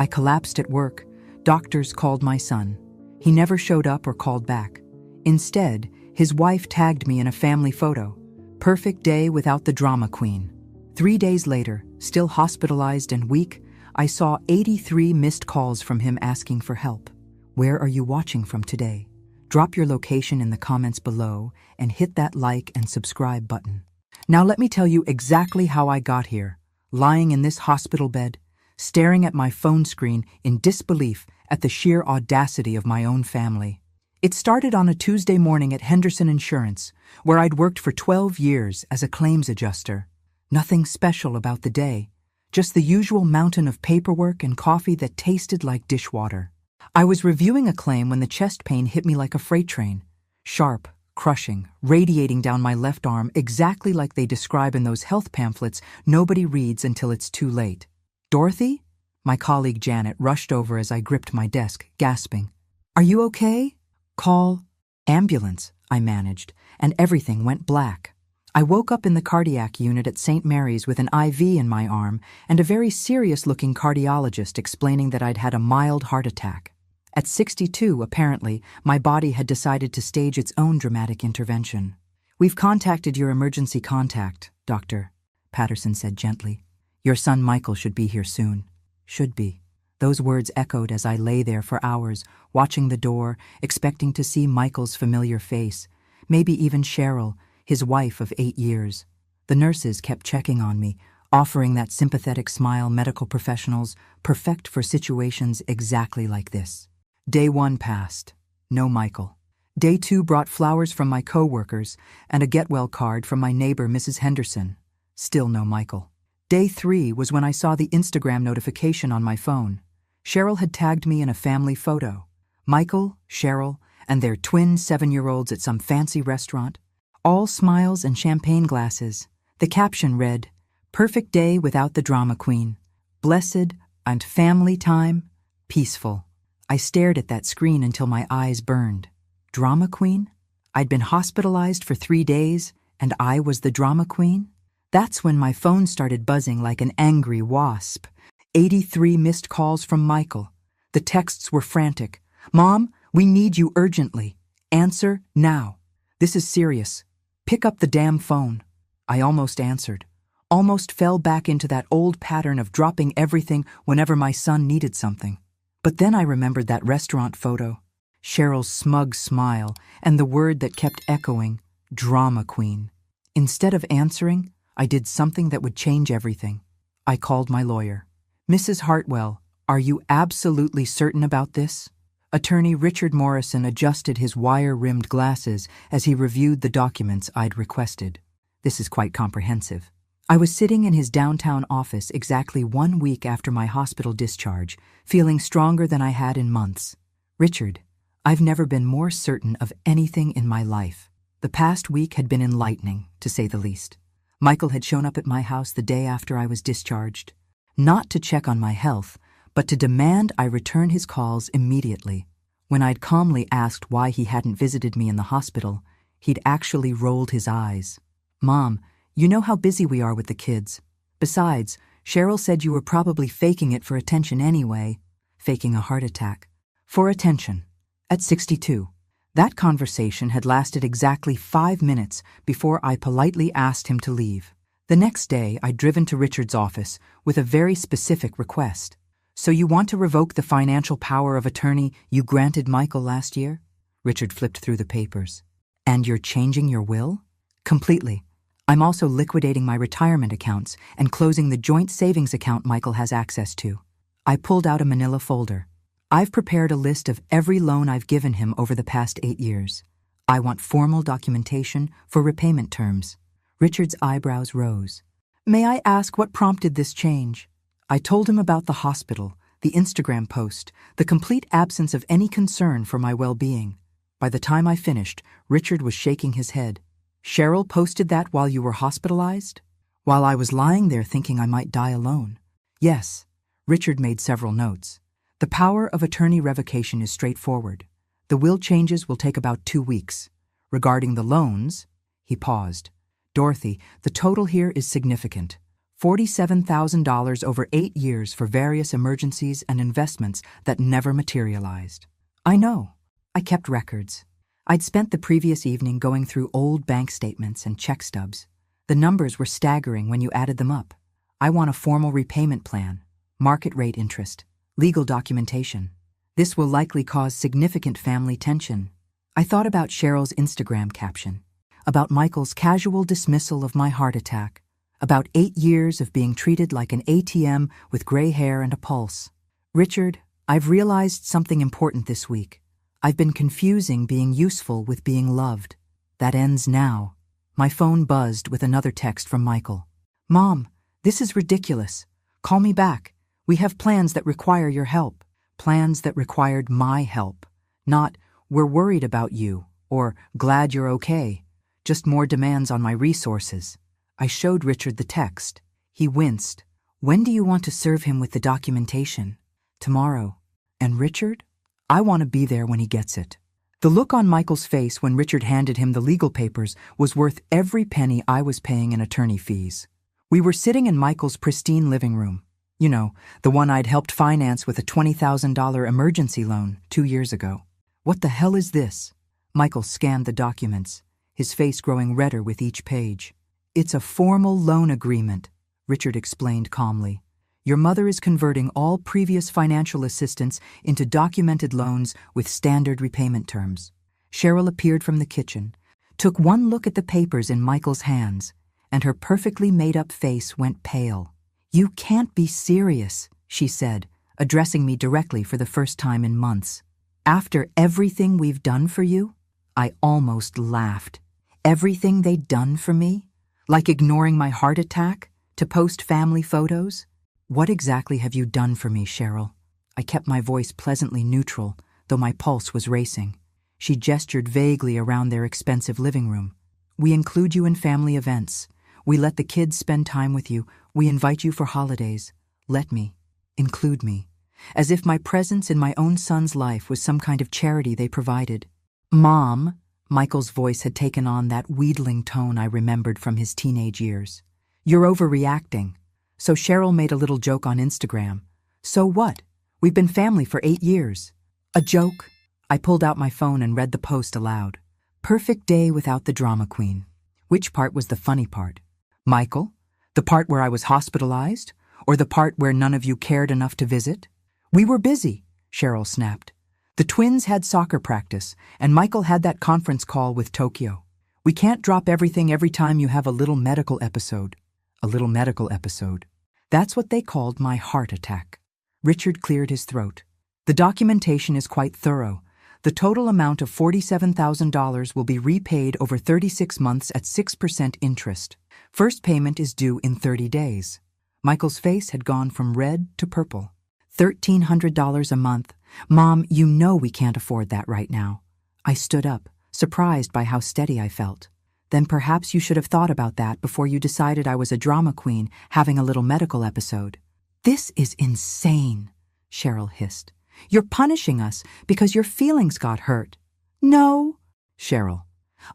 I collapsed at work. Doctors called my son. He never showed up or called back. Instead, his wife tagged me in a family photo. Perfect day without the drama queen. 3 days later, still hospitalized and weak, I saw 83 missed calls from him asking for help. Where are you watching from today? Drop your location in the comments below and hit that like and subscribe button. Now let me tell you exactly how I got here, lying in this hospital bed, staring at my phone screen in disbelief at the sheer audacity of my own family. It started on a Tuesday morning at Henderson Insurance, where I'd worked for 12 years as a claims adjuster. Nothing special about the day, just the usual mountain of paperwork and coffee that tasted like dishwater. I was reviewing a claim when the chest pain hit me like a freight train. Sharp, crushing, radiating down my left arm exactly like they describe in those health pamphlets nobody reads until it's too late. "Dorothy?" My colleague Janet rushed over as I gripped my desk, gasping. "Are you okay?" "Call ambulance," I managed, and everything went black. I woke up in the cardiac unit at St. Mary's with an IV in my arm and a very serious-looking cardiologist explaining that I'd had a mild heart attack. At 62, apparently, my body had decided to stage its own dramatic intervention. "We've contacted your emergency contact, Doctor," Patterson said gently. "Your son Michael should be here soon." Should be. Those words echoed as I lay there for hours, watching the door, expecting to see Michael's familiar face, maybe even Cheryl, his wife of 8 years. The nurses kept checking on me, offering that sympathetic smile medical professionals perfect for situations exactly like this. Day 1 passed. No Michael. Day 2 brought flowers from my co-workers and a get-well card from my neighbor, Mrs. Henderson. Still no Michael. Day 3 was when I saw the Instagram notification on my phone. Cheryl had tagged me in a family photo. Michael, Cheryl, and their twin 7-year-olds at some fancy restaurant. All smiles and champagne glasses. The caption read, "Perfect day without the drama queen. Blessed and family time, peaceful." I stared at that screen until my eyes burned. Drama queen? I'd been hospitalized for 3 days, and I was the drama queen? That's when my phone started buzzing like an angry wasp. 83 missed calls from Michael. The texts were frantic. "Mom, we need you urgently. Answer now. This is serious. Pick up the damn phone." I almost answered. Almost fell back into that old pattern of dropping everything whenever my son needed something. But then I remembered that restaurant photo, Cheryl's smug smile, and the word that kept echoing, drama queen. Instead of answering, I did something that would change everything. I called my lawyer. "Mrs. Hartwell, are you absolutely certain about this?" Attorney Richard Morrison adjusted his wire-rimmed glasses as he reviewed the documents I'd requested. This is quite comprehensive. I was sitting in his downtown office exactly 1 week after my hospital discharge, feeling stronger than I had in months. "Richard, I've never been more certain of anything in my life." The past week had been enlightening, to say the least. Michael had shown up at my house the day after I was discharged, not to check on my health, but to demand I return his calls immediately. When I'd calmly asked why he hadn't visited me in the hospital, he'd actually rolled his eyes. "Mom, you know how busy we are with the kids. Besides, Cheryl said you were probably faking it for attention anyway." Faking a heart attack. For attention. At 62. That conversation had lasted exactly 5 minutes before I politely asked him to leave. The next day, I'd driven to Richard's office with a very specific request. "So you want to revoke the financial power of attorney you granted Michael last year?" Richard flipped through the papers. "And you're changing your will?" "Completely. I'm also liquidating my retirement accounts and closing the joint savings account Michael has access to." I pulled out a manila folder. "I've prepared a list of every loan I've given him over the past 8 years. I want formal documentation for repayment terms." Richard's eyebrows rose. "May I ask what prompted this change?" I told him about the hospital, the Instagram post, the complete absence of any concern for my well-being. By the time I finished, Richard was shaking his head. "Cheryl posted that while you were hospitalized? While I was lying there thinking I might die alone?" "Yes." Richard made several notes. "The power of attorney revocation is straightforward. The will changes will take about 2 weeks. Regarding the loans," he paused. "Dorothy, the total here is significant. $47,000 over 8 years for various emergencies and investments that never materialized. I know. I kept records. I'd spent the previous evening going through old bank statements and check stubs. The numbers were staggering when you added them up. I want a formal repayment plan, market rate interest, legal documentation. This will likely cause significant family tension. I thought about Cheryl's Instagram caption, about Michael's casual dismissal of my heart attack, about 8 years of being treated like an ATM with gray hair and a pulse. Richard, I've realized something important this week. I've been confusing being useful with being loved. That ends now. My phone buzzed with another text from Michael. Mom, this is ridiculous. Call me back. We have plans that require your help. Plans that required my help. Not, we're worried about you, or glad you're okay. Just more demands on my resources. I showed Richard the text. He winced. When do you want to serve him with the documentation? Tomorrow. And Richard? I want to be there when he gets it. The look on Michael's face when Richard handed him the legal papers was worth every penny I was paying in attorney fees. We were sitting in Michael's pristine living room. You know, the one I'd helped finance with a $20,000 emergency loan 2 years ago. What the hell is this? Michael scanned the documents, his face growing redder with each page. It's a formal loan agreement, Richard explained calmly. Your mother is converting all previous financial assistance into documented loans with standard repayment terms. Cheryl appeared from the kitchen, took one look at the papers in Michael's hands, and her perfectly made-up face went pale. You can't be serious, she said, addressing me directly for the first time in months. After everything we've done for you? I almost laughed. Everything they'd done for me? Like ignoring my heart attack to post family photos? What exactly have you done for me, Cheryl? I kept my voice pleasantly neutral, though my pulse was racing. She gestured vaguely around their expensive living room. We include you in family events. We let the kids spend time with you. We invite you for holidays. Let me. Include me. As if my presence in my own son's life was some kind of charity they provided. Mom, Michael's voice had taken on that wheedling tone I remembered from his teenage years. You're overreacting. So Cheryl made a little joke on Instagram. So what? We've been family for 8 years. A joke? I pulled out my phone and read the post aloud. Perfect day without the drama queen. Which part was the funny part? Michael? The part where I was hospitalized? Or the part where none of you cared enough to visit? We were busy, Cheryl snapped. The twins had soccer practice, and Michael had that conference call with Tokyo. We can't drop everything every time you have a little medical episode. A little medical episode. That's what they called my heart attack. Richard cleared his throat. The documentation is quite thorough. The total amount of $47,000 will be repaid over 36 months at 6% interest. First payment is due in 30 days. Michael's face had gone from red to purple. $1,300 a month. Mom, you know we can't afford that right now. I stood up, surprised by how steady I felt. Then perhaps you should have thought about that before you decided I was a drama queen having a little medical episode. This is insane, Cheryl hissed. You're punishing us because your feelings got hurt. No, Cheryl.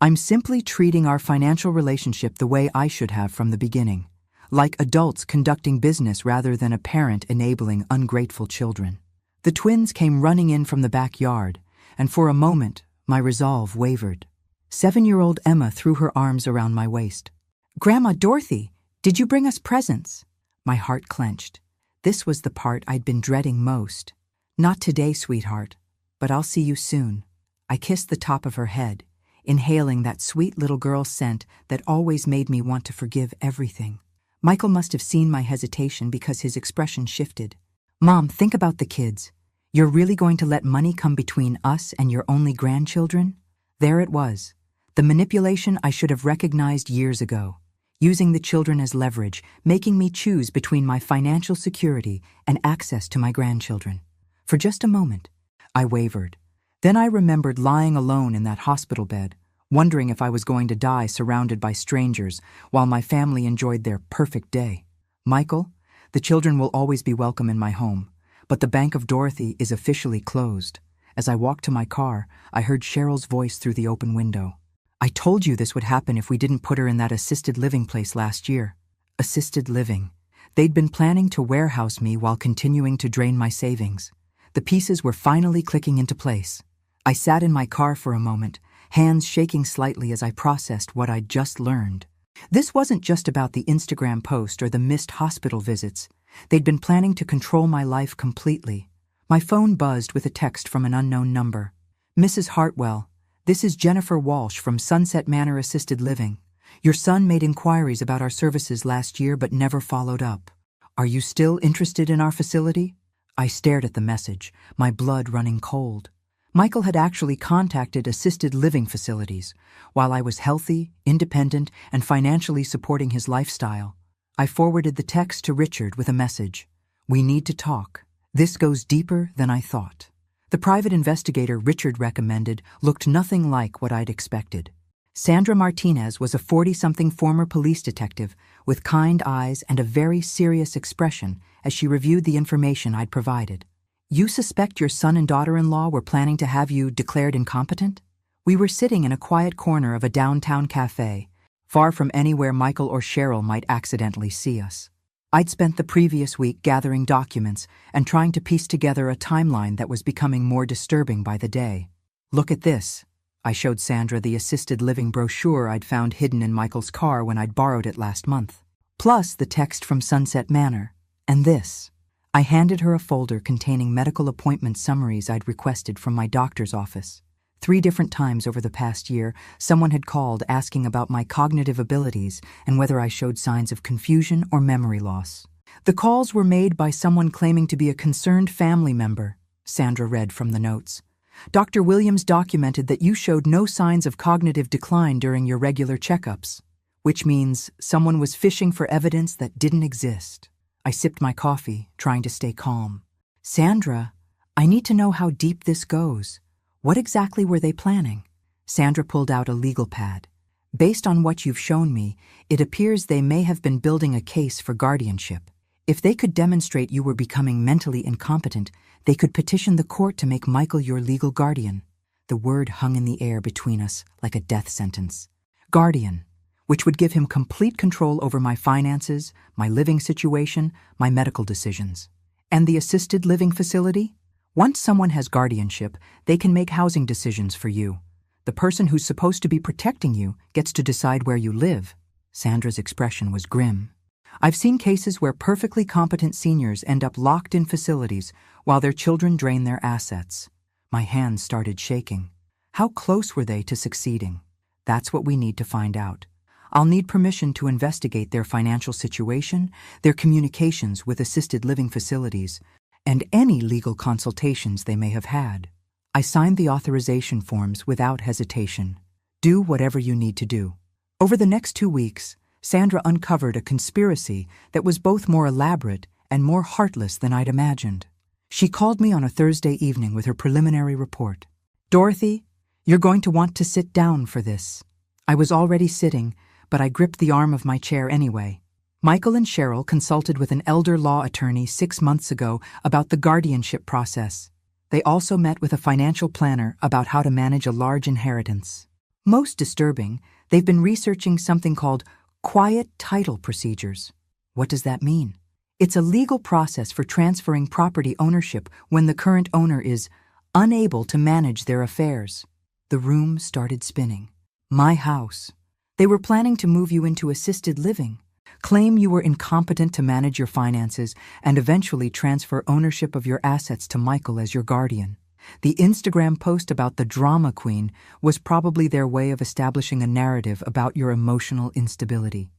I'm simply treating our financial relationship the way I should have from the beginning, like adults conducting business rather than a parent enabling ungrateful children. The twins came running in from the backyard, and for a moment, my resolve wavered. 7-year-old Emma threw her arms around my waist. Grandma Dorothy, did you bring us presents? My heart clenched. This was the part I'd been dreading most. Not today, sweetheart, but I'll see you soon. I kissed the top of her head, inhaling that sweet little girl scent that always made me want to forgive everything. Michael must have seen my hesitation because his expression shifted. Mom, think about the kids. You're really going to let money come between us and your only grandchildren? There it was. The manipulation I should have recognized years ago, using the children as leverage, making me choose between my financial security and access to my grandchildren. For just a moment, I wavered. Then I remembered lying alone in that hospital bed, wondering if I was going to die surrounded by strangers while my family enjoyed their perfect day. Michael, the children will always be welcome in my home, but the Bank of Dorothy is officially closed. As I walked to my car, I heard Cheryl's voice through the open window. I told you this would happen if we didn't put her in that assisted living place last year. Assisted living. They'd been planning to warehouse me while continuing to drain my savings. The pieces were finally clicking into place. I sat in my car for a moment, hands shaking slightly as I processed what I'd just learned. This wasn't just about the Instagram post or the missed hospital visits. They'd been planning to control my life completely. My phone buzzed with a text from an unknown number. "Mrs. Hartwell, this is Jennifer Walsh from Sunset Manor Assisted Living. Your son made inquiries about our services last year but never followed up. Are you still interested in our facility?" I stared at the message, my blood running cold. Michael had actually contacted assisted living facilities, while I was healthy, independent, and financially supporting his lifestyle. I forwarded the text to Richard with a message. "We need to talk. This goes deeper than I thought." The private investigator Richard recommended looked nothing like what I'd expected. Sandra Martinez was a 40-something former police detective with kind eyes and a very serious expression as she reviewed the information I'd provided. "You suspect your son and daughter-in-law were planning to have you declared incompetent?" We were sitting in a quiet corner of a downtown cafe, far from anywhere Michael or Cheryl might accidentally see us. I'd spent the previous week gathering documents and trying to piece together a timeline that was becoming more disturbing by the day. "Look at this." I showed Sandra the assisted living brochure I'd found hidden in Michael's car when I'd borrowed it last month. Plus the text from Sunset Manor. And this. I handed her a folder containing medical appointment summaries I'd requested from my doctor's office. 3 different times over the past year, someone had called asking about my cognitive abilities and whether I showed signs of confusion or memory loss. The calls were made by someone claiming to be a concerned family member, Sandra read from the notes. "Dr. Williams documented that you showed no signs of cognitive decline during your regular checkups," which means someone was fishing for evidence that didn't exist. I sipped my coffee, trying to stay calm. "Sandra, I need to know how deep this goes. What exactly were they planning?" Sandra pulled out a legal pad. "Based on what you've shown me, it appears they may have been building a case for guardianship. If they could demonstrate you were becoming mentally incompetent, they could petition the court to make Michael your legal guardian." The word hung in the air between us like a death sentence. Guardian, which would give him complete control over my finances, my living situation, my medical decisions. And the assisted living facility? Once someone has guardianship, they can make housing decisions for you. The person who's supposed to be protecting you gets to decide where you live. Sandra's expression was grim. "I've seen cases where perfectly competent seniors end up locked in facilities while their children drain their assets." My hands started shaking. How close were they to succeeding? That's what we need to find out. I'll need permission to investigate their financial situation, their communications with assisted living facilities, and any legal consultations they may have had. I signed the authorization forms without hesitation. Do whatever you need to do. Over the next 2 weeks, Sandra uncovered a conspiracy that was both more elaborate and more heartless than I'd imagined. She called me on a Thursday evening with her preliminary report. "Dorothy, you're going to want to sit down for this." I was already sitting, but I gripped the arm of my chair anyway. "Michael and Cheryl consulted with an elder law attorney 6 months ago about the guardianship process. They also met with a financial planner about how to manage a large inheritance. Most disturbing, they've been researching something called quiet title procedures." What does that mean? It's a legal process for transferring property ownership when the current owner is unable to manage their affairs. The room started spinning. My house. They were planning to move you into assisted living, claim you were incompetent to manage your finances, and eventually transfer ownership of your assets to Michael as your guardian. The Instagram post about the drama queen was probably their way of establishing a narrative about your emotional instability.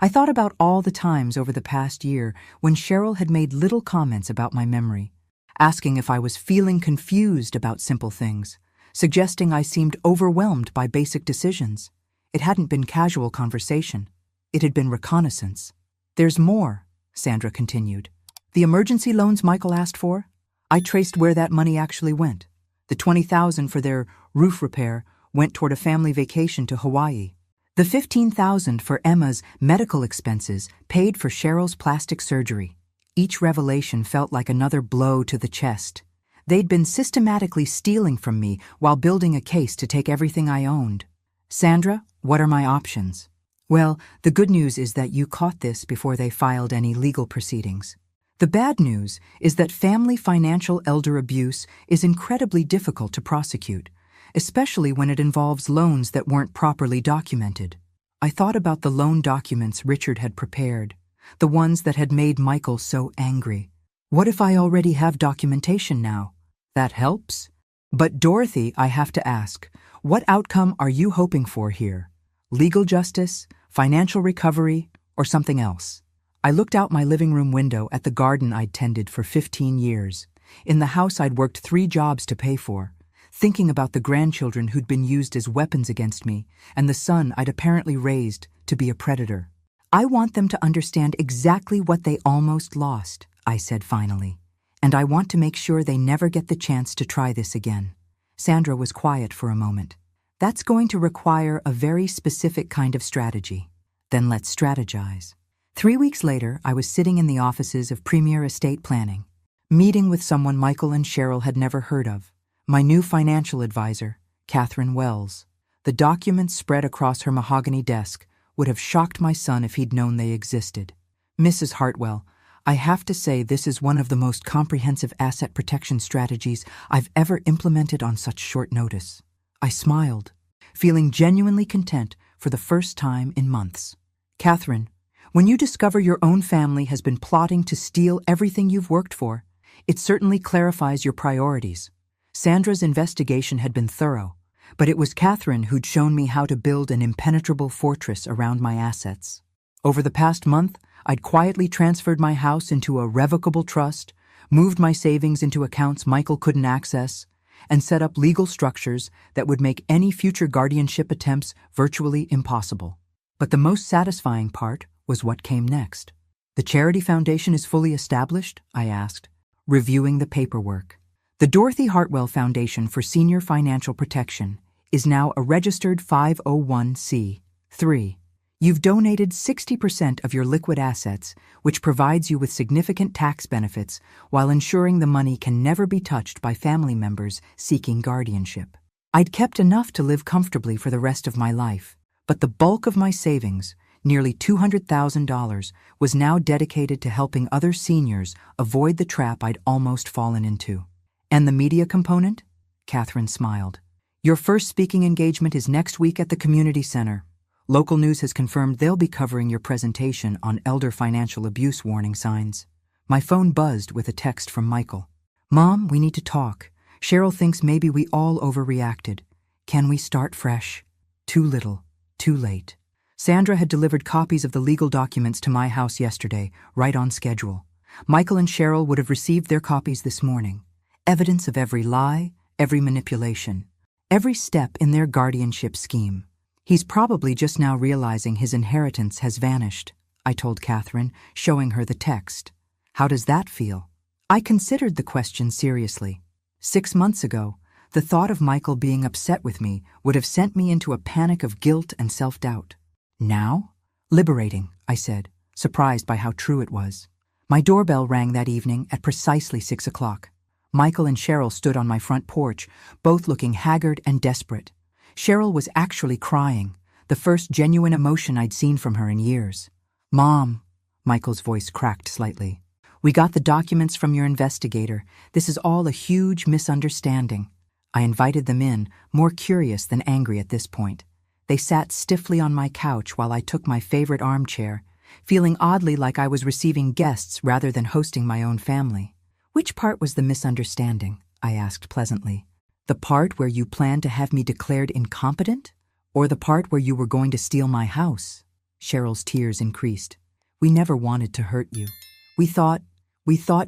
I thought about all the times over the past year when Cheryl had made little comments about my memory, asking if I was feeling confused about simple things, suggesting I seemed overwhelmed by basic decisions. It hadn't been casual conversation. It had been reconnaissance. "There's more," Sandra continued. "The emergency loans Michael asked for? I traced where that money actually went. The $20,000 for their roof repair went toward a family vacation to Hawaii. The $15,000 for Emma's medical expenses paid for Cheryl's plastic surgery. Each revelation felt like another blow to the chest. They'd been systematically stealing from me while building a case to take everything I owned. "Sandra, what are my options?" Well, the good news is that you caught this before they filed any legal proceedings. The bad news is that family financial elder abuse is incredibly difficult to prosecute, especially when it involves loans that weren't properly documented. I thought about the loan documents Richard had prepared, the ones that had made Michael so angry. What if I already have documentation now? That helps? But Dorothy, I have to ask, what outcome are you hoping for here? Legal justice, financial recovery, or something else? I looked out my living room window at the garden I'd tended for 15 years, in the house I'd worked 3 jobs to pay for, thinking about the grandchildren who'd been used as weapons against me, and the son I'd apparently raised to be a predator. I want them to understand exactly what they almost lost, I said finally, and I want to make sure they never get the chance to try this again. Sandra was quiet for a moment. That's going to require a very specific kind of strategy. Then let's strategize. 3 weeks later, I was sitting in the offices of Premier Estate Planning, meeting with someone Michael and Cheryl had never heard of, my new financial advisor, Catherine Wells. The documents spread across her mahogany desk would have shocked my son if he'd known they existed. Mrs. Hartwell, I have to say this is one of the most comprehensive asset protection strategies I've ever implemented on such short notice. I smiled, feeling genuinely content for the first time in months. Catherine, when you discover your own family has been plotting to steal everything you've worked for, it certainly clarifies your priorities. Sandra's investigation had been thorough, but it was Catherine who'd shown me how to build an impenetrable fortress around my assets. Over the past month, I'd quietly transferred my house into a revocable trust, moved my savings into accounts Michael couldn't access, and set up legal structures that would make any future guardianship attempts virtually impossible. But the most satisfying part was what came next. The charity foundation is fully established? I asked, reviewing the paperwork. The Dorothy Hartwell Foundation for Senior Financial Protection is now a registered 501(c)(3). You've donated 60% of your liquid assets, which provides you with significant tax benefits while ensuring the money can never be touched by family members seeking guardianship. I'd kept enough to live comfortably for the rest of my life, but the bulk of my savings, nearly $200,000, was now dedicated to helping other seniors avoid the trap I'd almost fallen into. And the media component? Catherine smiled. Your first speaking engagement is next week at the community center. Local news has confirmed they'll be covering your presentation on elder financial abuse warning signs. My phone buzzed with a text from Michael. Mom, we need to talk. Cheryl thinks maybe we all overreacted. Can we start fresh? Too little, too late. Sandra had delivered copies of the legal documents to my house yesterday, right on schedule. Michael and Cheryl would have received their copies this morning. Evidence of every lie, every manipulation, every step in their guardianship scheme. He's probably just now realizing his inheritance has vanished, I told Catherine, showing her the text. How does that feel? I considered the question seriously. 6 months ago, the thought of Michael being upset with me would have sent me into a panic of guilt and self-doubt. Now? Liberating, I said, surprised by how true it was. My doorbell rang that evening at precisely 6 o'clock. Michael and Cheryl stood on my front porch, both looking haggard and desperate. Cheryl was actually crying, the first genuine emotion I'd seen from her in years. Mom, Michael's voice cracked slightly. We got the documents from your investigator. This is all a huge misunderstanding. I invited them in, more curious than angry at this point. They sat stiffly on my couch while I took my favorite armchair, feeling oddly like I was receiving guests rather than hosting my own family. Which part was the misunderstanding? I asked pleasantly. The part where you planned to have me declared incompetent? Or the part where you were going to steal my house? Cheryl's tears increased. We never wanted to hurt you. We thought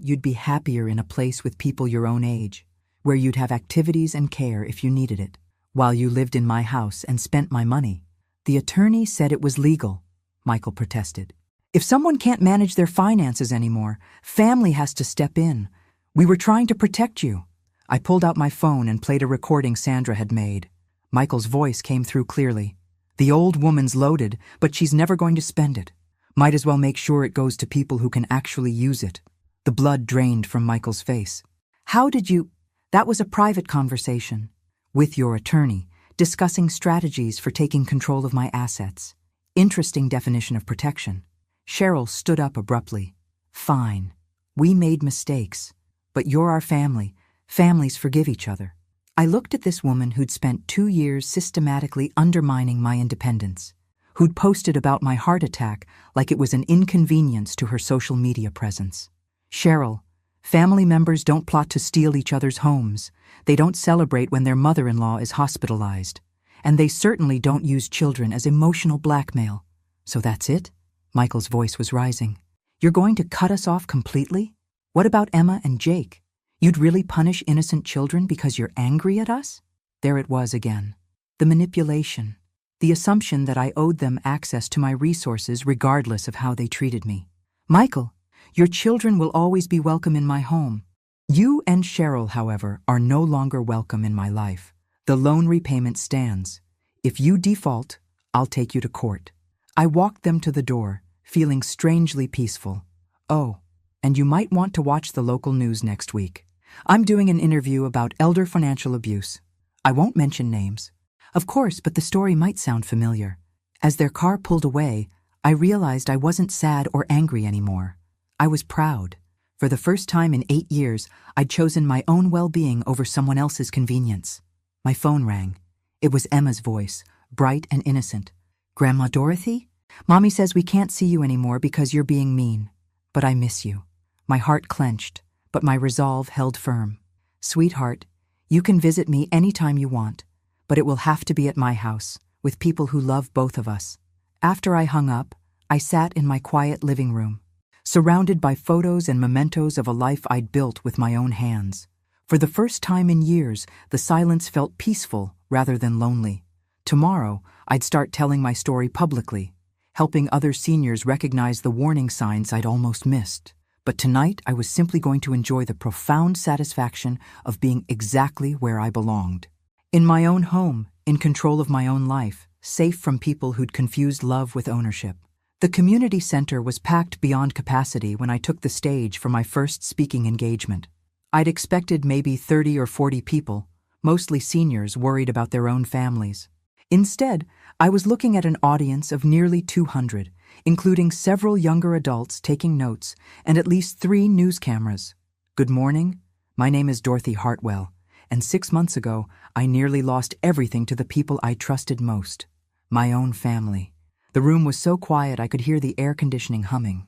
you'd be happier in a place with people your own age, where you'd have activities and care if you needed it, while you lived in my house and spent my money. The attorney said it was legal, Michael protested. If someone can't manage their finances anymore, family has to step in. We were trying to protect you. I pulled out my phone and played a recording Sandra had made. Michael's voice came through clearly. The old woman's loaded, but she's never going to spend it. Might as well make sure it goes to people who can actually use it. The blood drained from Michael's face. How did you... That was a private conversation. With your attorney, discussing strategies for taking control of my assets. Interesting definition of protection. Cheryl stood up abruptly. Fine. We made mistakes. But you're our family. Families forgive each other. I looked at this woman who'd spent 2 years systematically undermining my independence, who'd posted about my heart attack like it was an inconvenience to her social media presence. Cheryl, family members don't plot to steal each other's homes. They don't celebrate when their mother-in-law is hospitalized. And they certainly don't use children as emotional blackmail. So that's it? Michael's voice was rising. You're going to cut us off completely? What about Emma and Jake? You'd really punish innocent children because you're angry at us? There it was again. The manipulation. The assumption that I owed them access to my resources regardless of how they treated me. Michael, your children will always be welcome in my home. You and Cheryl, however, are no longer welcome in my life. The loan repayment stands. If you default, I'll take you to court. I walked them to the door, feeling strangely peaceful. Oh, and you might want to watch the local news next week. I'm doing an interview about elder financial abuse. I won't mention names. Of course, but the story might sound familiar. As their car pulled away, I realized I wasn't sad or angry anymore. I was proud. For the first time in 8 years, I'd chosen my own well-being over someone else's convenience. My phone rang. It was Emma's voice, bright and innocent. Grandma Dorothy? Mommy says we can't see you anymore because you're being mean. But I miss you. My heart clenched, but my resolve held firm. Sweetheart, you can visit me anytime you want, but it will have to be at my house, with people who love both of us. After I hung up, I sat in my quiet living room, surrounded by photos and mementos of a life I'd built with my own hands. For the first time in years, the silence felt peaceful rather than lonely. Tomorrow, I'd start telling my story publicly, helping other seniors recognize the warning signs I'd almost missed. But tonight, I was simply going to enjoy the profound satisfaction of being exactly where I belonged. In my own home, in control of my own life, safe from people who'd confused love with ownership. The community center was packed beyond capacity when I took the stage for my first speaking engagement. I'd expected maybe 30 or 40 people, mostly seniors worried about their own families. Instead, I was looking at an audience of nearly 200, including several younger adults taking notes and at least 3 news cameras. Good morning. My name is Dorothy Hartwell, and 6 months ago, I nearly lost everything to the people I trusted most. My own family. The room was so quiet I could hear the air conditioning humming.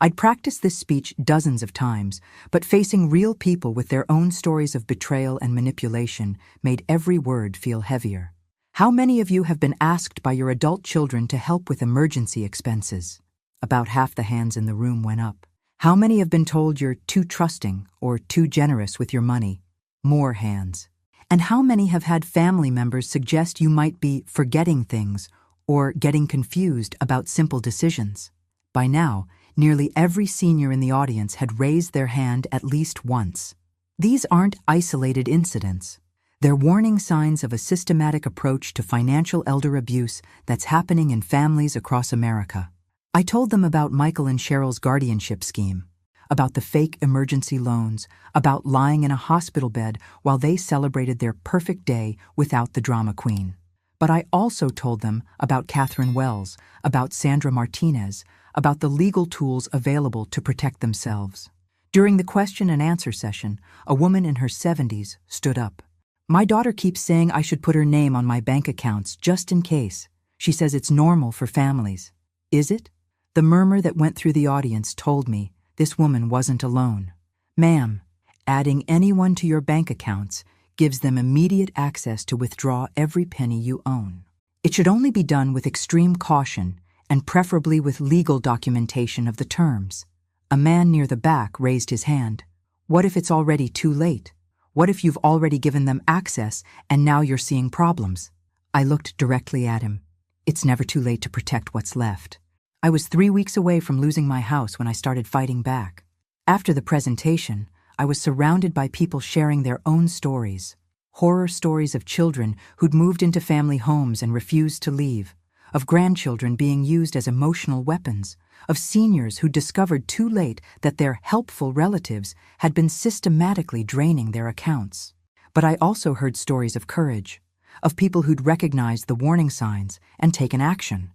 I'd practiced this speech dozens of times, but facing real people with their own stories of betrayal and manipulation made every word feel heavier. How many of you have been asked by your adult children to help with emergency expenses? About half the hands in the room went up. How many have been told you're too trusting or too generous with your money? More hands. And how many have had family members suggest you might be forgetting things or getting confused about simple decisions? By now, nearly every senior in the audience had raised their hand at least once. These aren't isolated incidents. They're warning signs of a systematic approach to financial elder abuse that's happening in families across America. I told them about Michael and Cheryl's guardianship scheme, about the fake emergency loans, about lying in a hospital bed while they celebrated their perfect day without the drama queen. But I also told them about Catherine Wells, about Sandra Martinez, about the legal tools available to protect themselves. During the question and answer session, a woman in her 70s stood up. My daughter keeps saying I should put her name on my bank accounts just in case. She says it's normal for families. Is it? The murmur that went through the audience told me this woman wasn't alone. Ma'am, adding anyone to your bank accounts gives them immediate access to withdraw every penny you own. It should only be done with extreme caution and preferably with legal documentation of the terms. A man near the back raised his hand. What if it's already too late? What if you've already given them access and now you're seeing problems? I looked directly at him. It's never too late to protect what's left. I was 3 weeks away from losing my house when I started fighting back. After the presentation, I was surrounded by people sharing their own stories. Horror stories of children who'd moved into family homes and refused to leave, of grandchildren being used as emotional weapons, of seniors who discovered too late that their helpful relatives had been systematically draining their accounts. But I also heard stories of courage, of people who'd recognized the warning signs and taken action.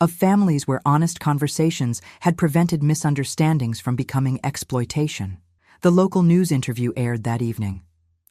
of families where honest conversations had prevented misunderstandings from becoming exploitation. The local news interview aired that evening.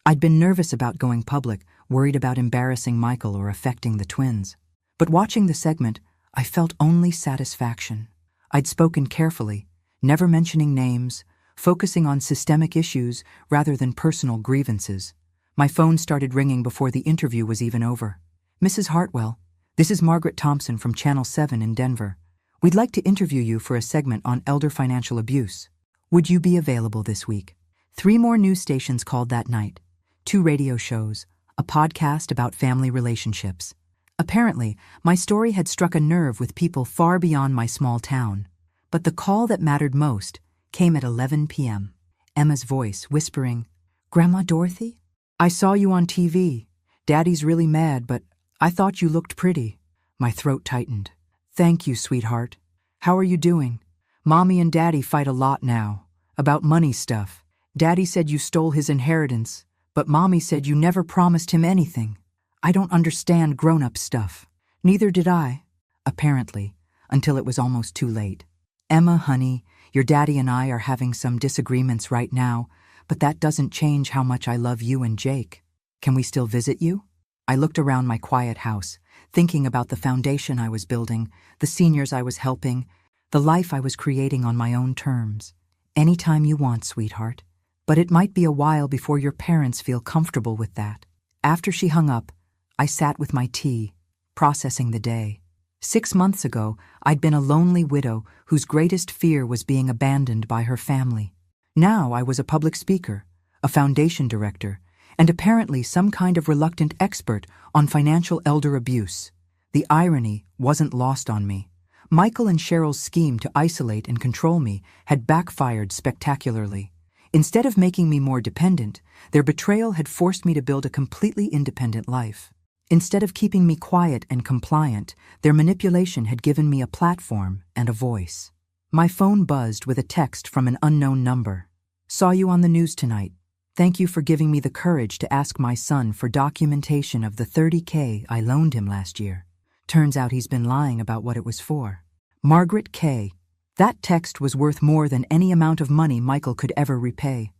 I'd been nervous about going public, worried about embarrassing Michael or affecting the twins. But watching the segment, I felt only satisfaction. I'd spoken carefully, never mentioning names, focusing on systemic issues rather than personal grievances. My phone started ringing before the interview was even over. "Mrs. Hartwell, this is Margaret Thompson from Channel 7 in Denver. We'd like to interview you for a segment on elder financial abuse. Would you be available this week?" 3 more news stations called that night. 2 radio shows, a podcast about family relationships. Apparently, my story had struck a nerve with people far beyond my small town. But the call that mattered most came at 11 p.m. Emma's voice whispering, "Grandma Dorothy? I saw you on TV. Daddy's really mad, but I thought you looked pretty." My throat tightened. "Thank you, sweetheart. How are you doing? Mommy and Daddy fight a lot now, about money stuff. Daddy said you stole his inheritance, but Mommy said you never promised him anything. I don't understand grown-up stuff." Neither did I, apparently, until it was almost too late. "Emma, honey, your daddy and I are having some disagreements right now, but that doesn't change how much I love you and Jake. Can we still visit you?" I looked around my quiet house, thinking about the foundation I was building, the seniors I was helping, the life I was creating on my own terms. "Anytime you want, sweetheart. But it might be a while before your parents feel comfortable with that." After she hung up, I sat with my tea, processing the day. 6 months ago, I'd been a lonely widow whose greatest fear was being abandoned by her family. Now I was a public speaker, a foundation director, and apparently some kind of reluctant expert on financial elder abuse. The irony wasn't lost on me. Michael and Cheryl's scheme to isolate and control me had backfired spectacularly. Instead of making me more dependent, their betrayal had forced me to build a completely independent life. Instead of keeping me quiet and compliant, their manipulation had given me a platform and a voice. My phone buzzed with a text from an unknown number. "Saw you on the news tonight. Thank you for giving me the courage to ask my son for documentation of the $30K I loaned him last year. Turns out he's been lying about what it was for. Margaret K." That text was worth more than any amount of money Michael could ever repay.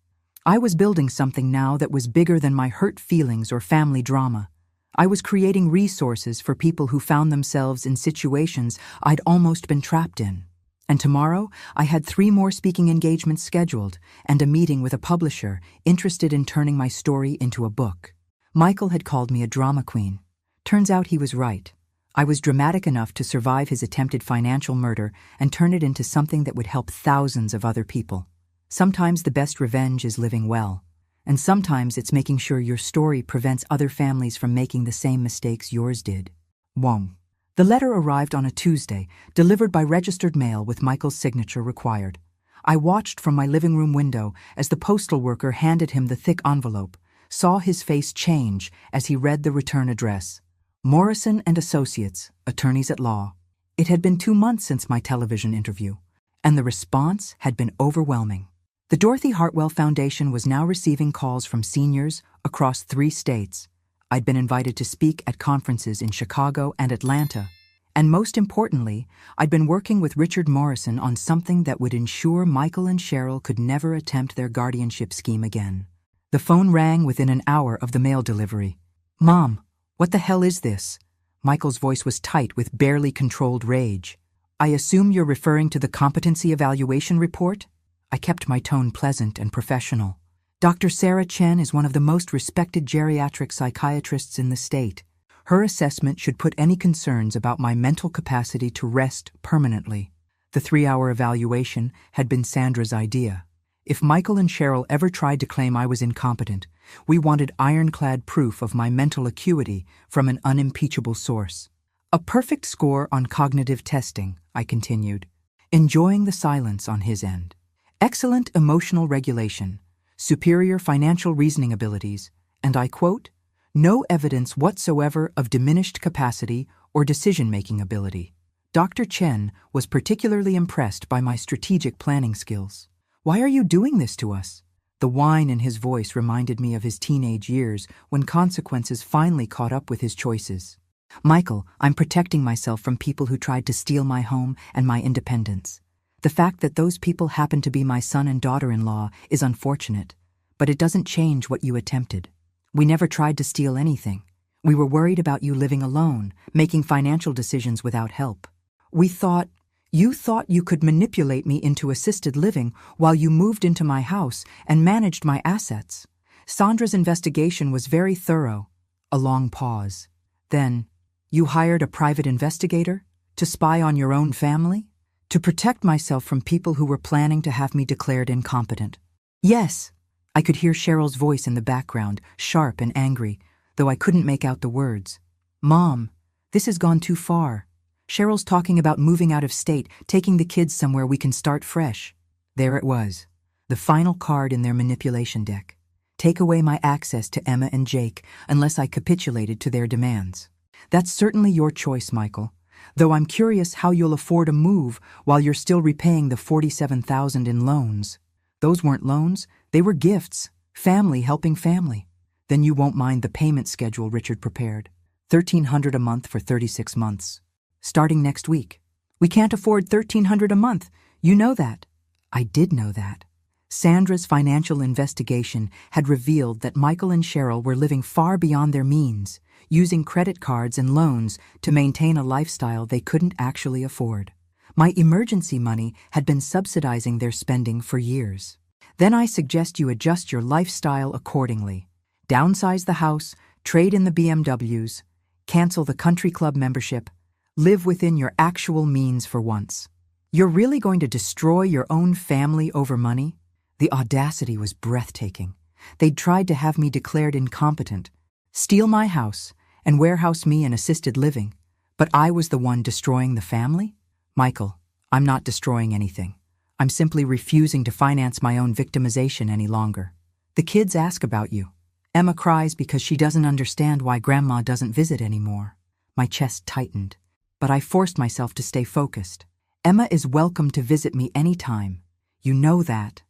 I was building something now that was bigger than my hurt feelings or family drama. I was creating resources for people who found themselves in situations I'd almost been trapped in. And tomorrow, I had 3 more speaking engagements scheduled and a meeting with a publisher interested in turning my story into a book. Michael had called me a drama queen. Turns out he was right. I was dramatic enough to survive his attempted financial murder and turn it into something that would help thousands of other people. Sometimes the best revenge is living well, and sometimes it's making sure your story prevents other families from making the same mistakes yours did. Wong. The letter arrived on a Tuesday, delivered by registered mail with Michael's signature required. I watched from my living room window as the postal worker handed him the thick envelope, saw his face change as he read the return address. Morrison and Associates, attorneys at law. It had been 2 months since my television interview, and the response had been overwhelming. The Dorothy Hartwell Foundation was now receiving calls from seniors across 3 states. I'd been invited to speak at conferences in Chicago and Atlanta, and most importantly, I'd been working with Richard Morrison on something that would ensure Michael and Cheryl could never attempt their guardianship scheme again. The phone rang within an hour of the mail delivery. "Mom, what the hell is this?" Michael's voice was tight with barely controlled rage. "I assume you're referring to the competency evaluation report?" I kept my tone pleasant and professional. "Dr. Sarah Chen is one of the most respected geriatric psychiatrists in the state. Her assessment should put any concerns about my mental capacity to rest permanently." The 3-hour evaluation had been Sandra's idea. If Michael and Cheryl ever tried to claim I was incompetent, we wanted ironclad proof of my mental acuity from an unimpeachable source. "A perfect score on cognitive testing," I continued, enjoying the silence on his end. "Excellent emotional regulation, superior financial reasoning abilities, and I quote, no evidence whatsoever of diminished capacity or decision-making ability." Dr. Chen was particularly impressed by my strategic planning skills. "Why are you doing this to us?" The whine in his voice reminded me of his teenage years when consequences finally caught up with his choices. Michael, I'm protecting myself from people who tried to steal my home and my independence. The fact that those people happen to be my son and daughter-in-law is unfortunate, but it doesn't change what you attempted. We never tried to steal anything. We were worried about you living alone, making financial decisions without help. You thought you could manipulate me into assisted living while you moved into my house and managed my assets. Sandra's investigation was very thorough. A long pause. Then, you hired a private investigator to spy on your own family? To protect myself from people who were planning to have me declared incompetent. Yes, I could hear Cheryl's voice in the background, sharp and angry, though I couldn't make out the words. Mom, this has gone too far. Cheryl's talking about moving out of state, taking the kids somewhere we can start fresh. There it was, the final card in their manipulation deck. Take away my access to Emma and Jake unless I capitulated to their demands. That's certainly your choice, Michael, though I'm curious how you'll afford a move while you're still repaying the $47,000 in loans. Those weren't loans, they were gifts, family helping family. Then you won't mind the payment schedule Richard prepared. $1,300 a month for 36 months. Starting next week. We can't afford $1,300 a month. You know that. I did know that. Sandra's financial investigation had revealed that Michael and Cheryl were living far beyond their means, using credit cards and loans to maintain a lifestyle they couldn't actually afford. My emergency money had been subsidizing their spending for years. Then I suggest you adjust your lifestyle accordingly. Downsize the house, trade in the BMWs, cancel the country club membership, live within your actual means for once. You're really going to destroy your own family over money? The audacity was breathtaking. They'd tried to have me declared incompetent, steal my house, and warehouse me in assisted living, but I was the one destroying the family? Michael, I'm not destroying anything. I'm simply refusing to finance my own victimization any longer. The kids ask about you. Emma cries because she doesn't understand why Grandma doesn't visit anymore. My chest tightened, but I forced myself to stay focused. Emma is welcome to visit me anytime. You know that.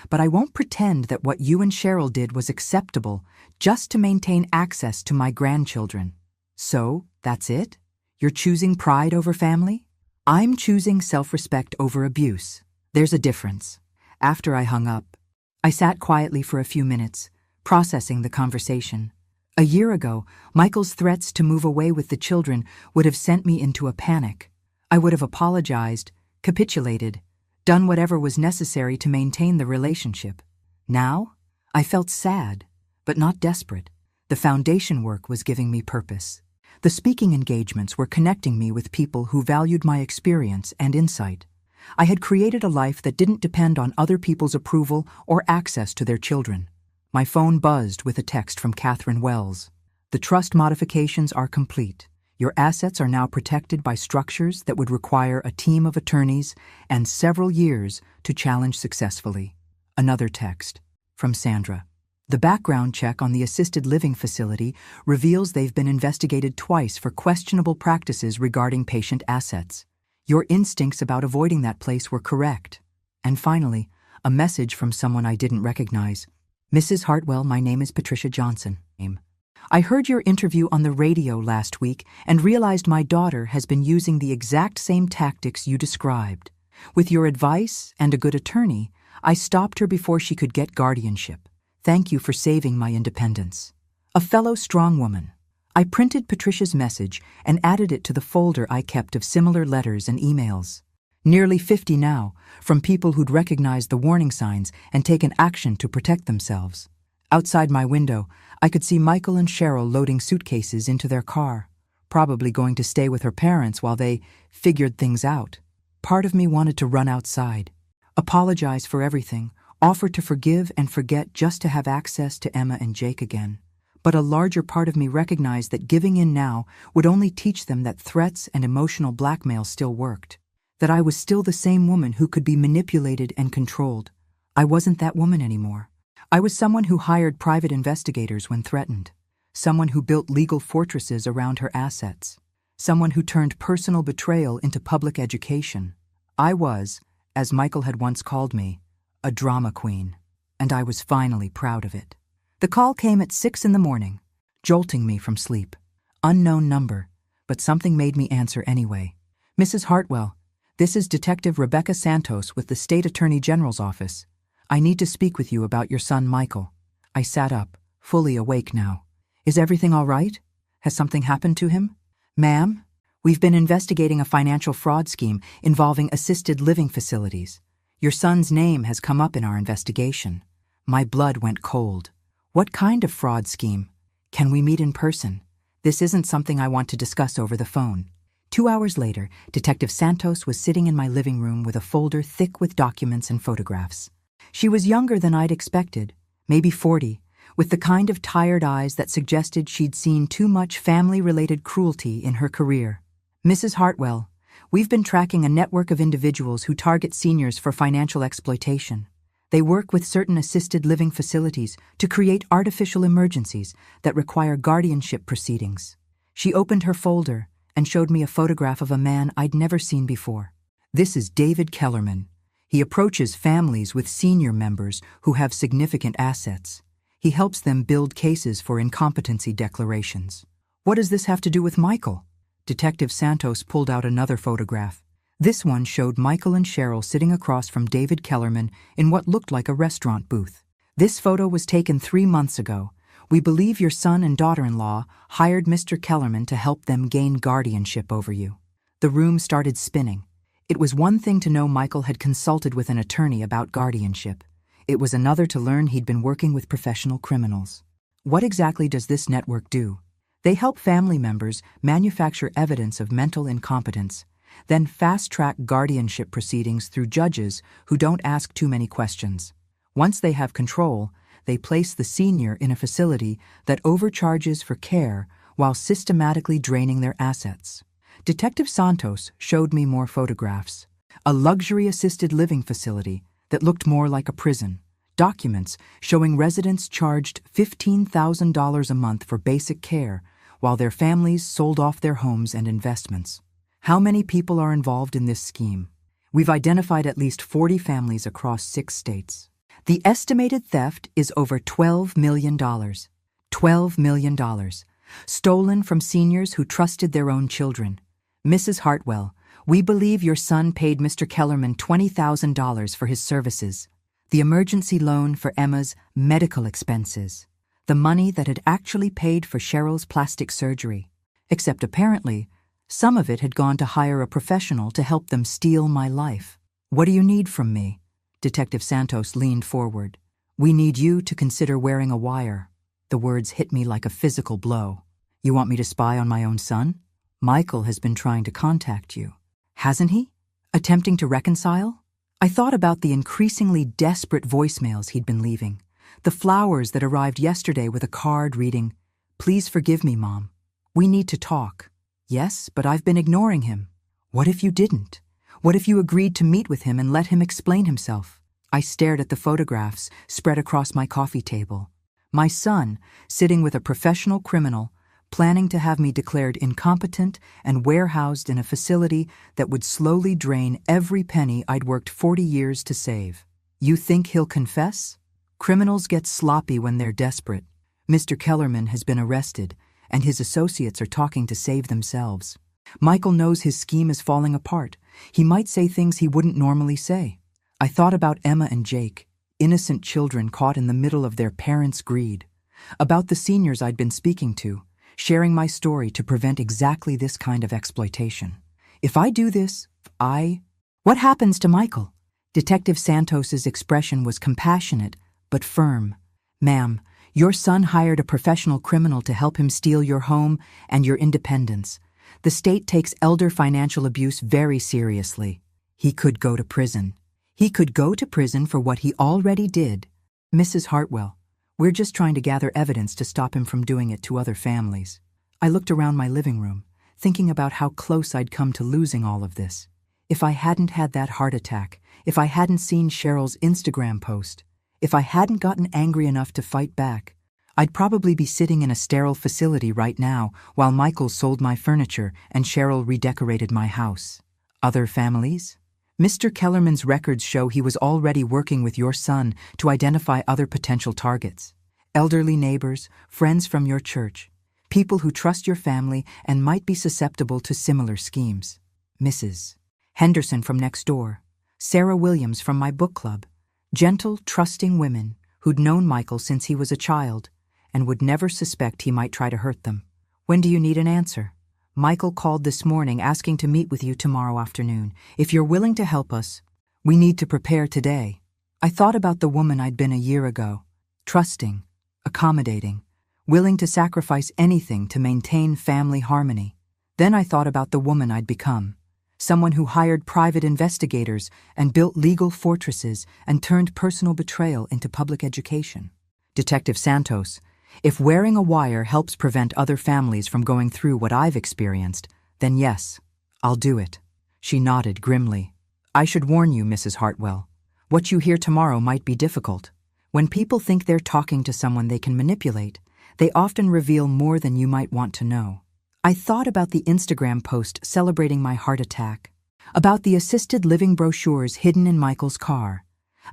But I won't pretend that what you and Cheryl did was acceptable just to maintain access to my grandchildren. So, that's it? You're choosing pride over family? I'm choosing self-respect over abuse. There's a difference. After I hung up, I sat quietly for a few minutes, processing the conversation. A year ago, Michael's threats to move away with the children would have sent me into a panic. I would have apologized, capitulated, done whatever was necessary to maintain the relationship. Now, I felt sad, but not desperate. The foundation work was giving me purpose. The speaking engagements were connecting me with people who valued my experience and insight. I had created a life that didn't depend on other people's approval or access to their children. My phone buzzed with a text from Catherine Wells. The trust modifications are complete. Your assets are now protected by structures that would require a team of attorneys and several years to challenge successfully. Another text from Sandra. The background check on the assisted living facility reveals they've been investigated twice for questionable practices regarding patient assets. Your instincts about avoiding that place were correct. And finally, a message from someone I didn't recognize. Mrs. Hartwell, my name is Patricia Johnson. I heard your interview on the radio last week and realized my daughter has been using the exact same tactics you described. With your advice and a good attorney, I stopped her before she could get guardianship. Thank you for saving my independence. A fellow strong woman. I printed Patricia's message and added it to the folder I kept of similar letters and emails. Nearly 50 now, from people who'd recognized the warning signs and taken action to protect themselves. Outside my window, I could see Michael and Cheryl loading suitcases into their car, probably going to stay with her parents while they figured things out. Part of me wanted to run outside, apologize for everything, offer to forgive and forget just to have access to Emma and Jake again. But a larger part of me recognized that giving in now would only teach them that threats and emotional blackmail still worked, that I was still the same woman who could be manipulated and controlled. I wasn't that woman anymore. I was someone who hired private investigators when threatened, someone who built legal fortresses around her assets, someone who turned personal betrayal into public education. I was, as Michael had once called me, a drama queen, and I was finally proud of it. The call came at 6 in the morning, jolting me from sleep. Unknown number, but something made me answer anyway. Mrs. Hartwell, this is Detective Rebecca Santos with the State Attorney General's office. I need to speak with you about your son, Michael. I sat up, fully awake now. Is everything all right? Has something happened to him? Ma'am, we've been investigating a financial fraud scheme involving assisted living facilities. Your son's name has come up in our investigation. My blood went cold. What kind of fraud scheme? Can we meet in person? This isn't something I want to discuss over the phone. 2 hours later, Detective Santos was sitting in my living room with a folder thick with documents and photographs. She was younger than I'd expected, maybe 40, with the kind of tired eyes that suggested she'd seen too much family-related cruelty in her career. Mrs. Hartwell, we've been tracking a network of individuals who target seniors for financial exploitation. They work with certain assisted living facilities to create artificial emergencies that require guardianship proceedings. She opened her folder and showed me a photograph of a man I'd never seen before. This is David Kellerman. He approaches families with senior members who have significant assets. He helps them build cases for incompetency declarations. What does this have to do with Michael? Detective Santos pulled out another photograph. This one showed Michael and Cheryl sitting across from David Kellerman in what looked like a restaurant booth. This photo was taken 3 months ago. We believe your son and daughter-in-law hired Mr. Kellerman to help them gain guardianship over you. The room started spinning. It was one thing to know Michael had consulted with an attorney about guardianship. It was another to learn he'd been working with professional criminals. What exactly does this network do? They help family members manufacture evidence of mental incompetence, then fast-track guardianship proceedings through judges who don't ask too many questions. Once they have control, they place the senior in a facility that overcharges for care while systematically draining their assets. Detective Santos showed me more photographs. A luxury assisted living facility that looked more like a prison. Documents showing residents charged $15,000 a month for basic care while their families sold off their homes and investments. How many people are involved in this scheme? We've identified at least 40 families across 6 states. The estimated theft is over $12 million. $12 million. Stolen from seniors who trusted their own children. Mrs. Hartwell, we believe your son paid Mr. Kellerman $20,000 for his services. The emergency loan for Emma's medical expenses. The money that had actually paid for Cheryl's plastic surgery. Except apparently, some of it had gone to hire a professional to help them steal my life. What do you need from me? Detective Santos leaned forward. We need you to consider wearing a wire. The words hit me like a physical blow. You want me to spy on my own son? Michael has been trying to contact you. Hasn't he? Attempting to reconcile? I thought about the increasingly desperate voicemails he'd been leaving. The flowers that arrived yesterday with a card reading, "Please forgive me, Mom. We need to talk." Yes, but I've been ignoring him. What if you didn't? What if you agreed to meet with him and let him explain himself? I stared at the photographs spread across my coffee table. My son, sitting with a professional criminal, planning to have me declared incompetent and warehoused in a facility that would slowly drain every penny I'd worked 40 years to save. You think he'll confess? Criminals get sloppy when they're desperate. Mr. Kellerman has been arrested, and his associates are talking to save themselves. Michael knows his scheme is falling apart. He might say things he wouldn't normally say. I thought about Emma and Jake, innocent children caught in the middle of their parents' greed. About the seniors I'd been speaking to, sharing my story to prevent exactly this kind of exploitation. If I do this, What happens to Michael? Detective Santos's expression was compassionate, but firm. Ma'am, your son hired a professional criminal to help him steal your home and your independence. The state takes elder financial abuse very seriously. He could go to prison. He could go to prison for what he already did. Mrs. Hartwell, we're just trying to gather evidence to stop him from doing it to other families. I looked around my living room, thinking about how close I'd come to losing all of this. If I hadn't had that heart attack, if I hadn't seen Cheryl's Instagram post, if I hadn't gotten angry enough to fight back, I'd probably be sitting in a sterile facility right now while Michael sold my furniture and Cheryl redecorated my house. Other families? Mr. Kellerman's records show he was already working with your son to identify other potential targets. Elderly neighbors, friends from your church. people who trust your family and might be susceptible to similar schemes. Mrs. Henderson from next door, Sarah Williams from my book club, gentle, trusting women who'd known Michael since he was a child and would never suspect he might try to hurt them. When do you need an answer? Michael called this morning asking to meet with you tomorrow afternoon. If you're willing to help us, we need to prepare today. I thought about the woman I'd been a year ago, trusting, accommodating, willing to sacrifice anything to maintain family harmony. Then I thought about the woman I'd become, someone who hired private investigators and built legal fortresses and turned personal betrayal into public education. Detective Santos, if wearing a wire helps prevent other families from going through what I've experienced, then yes, I'll do it. She nodded grimly. I should warn you, Mrs. Hartwell. What you hear tomorrow might be difficult. When people think they're talking to someone they can manipulate, they often reveal more than you might want to know. I thought about the Instagram post celebrating my heart attack, about the assisted living brochures hidden in Michael's car,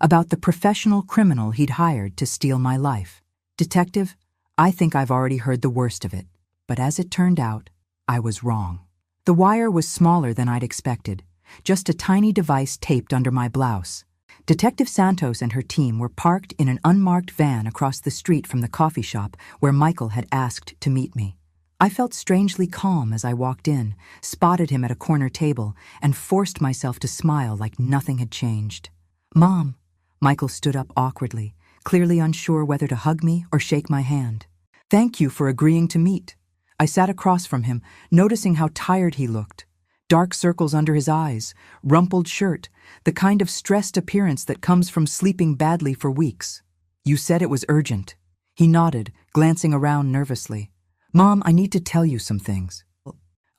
about the professional criminal he'd hired to steal my life. Detective, I think I've already heard the worst of it, but as it turned out, I was wrong. The wire was smaller than I'd expected, just a tiny device taped under my blouse. Detective Santos and her team were parked in an unmarked van across the street from the coffee shop where Michael had asked to meet me. I felt strangely calm as I walked in, spotted him at a corner table, and forced myself to smile like nothing had changed. Mom, Michael stood up awkwardly, clearly unsure whether to hug me or shake my hand. Thank you for agreeing to meet. I sat across from him, noticing how tired he looked. Dark circles under his eyes, rumpled shirt, the kind of stressed appearance that comes from sleeping badly for weeks. You said it was urgent. He nodded, glancing around nervously. Mom, I need to tell you some things.